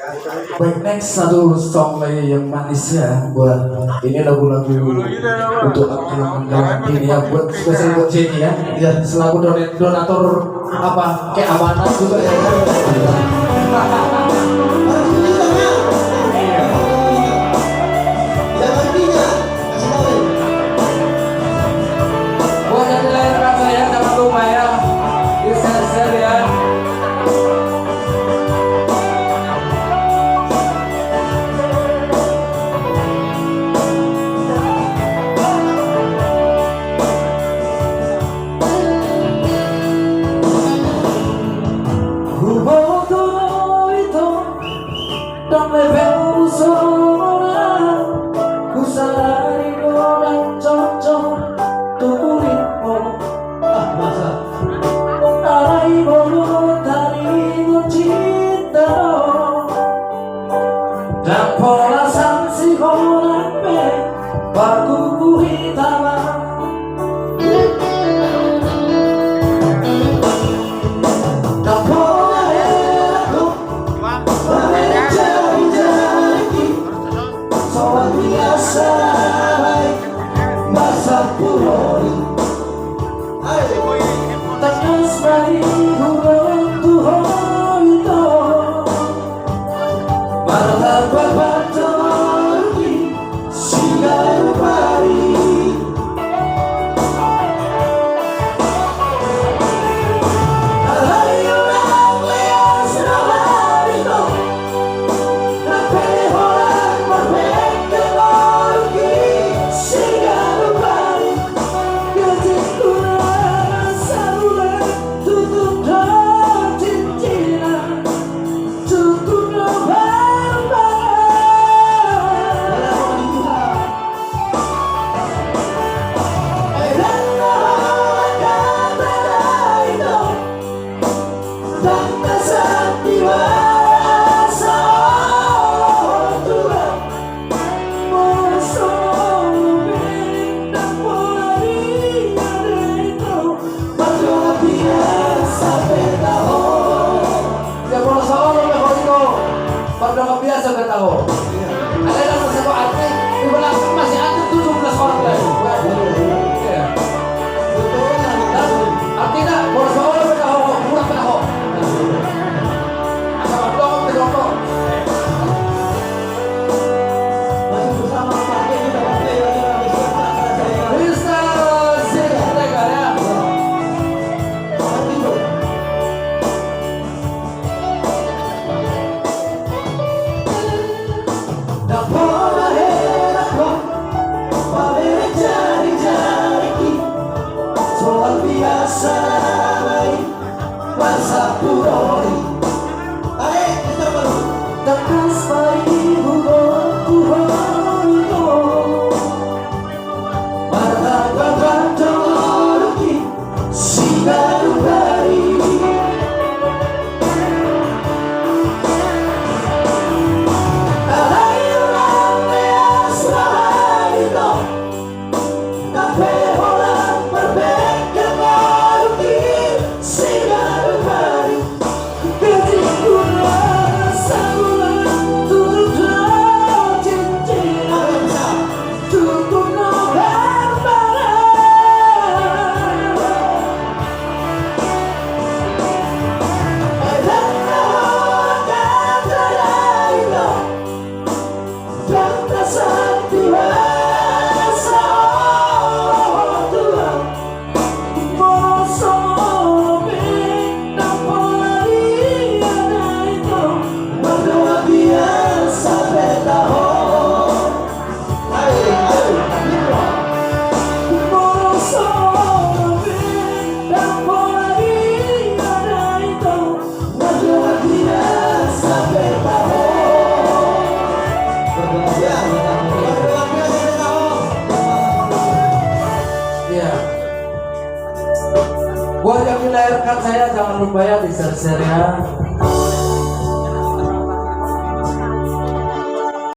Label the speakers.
Speaker 1: Baik, next satu song lagi yang manis ya buat ini lagu-lagu untuk anggaran ini ya buat spesial buat Jenny ya. Dia selaku donatur apa kayak Avanas juga ya. Buat yang dilahirkan saya jangan lupa ya di share ya. Non me veo sola, usai orang cocok tubuhmu. Alai voluntari cinta dan pola sanksi horape baku hitama. Udah nggak biasa gak tahu. Ada yang satu arti di belakang masih ada 17 orang lagi. Artinya boros orang bertahu, kurang bertahu. Asal dong berdoa. Masih bersama pakai kita pakai lagi bisa sih mereka ya. Buat yang dilahirkan saya jangan lupa ya di share ya.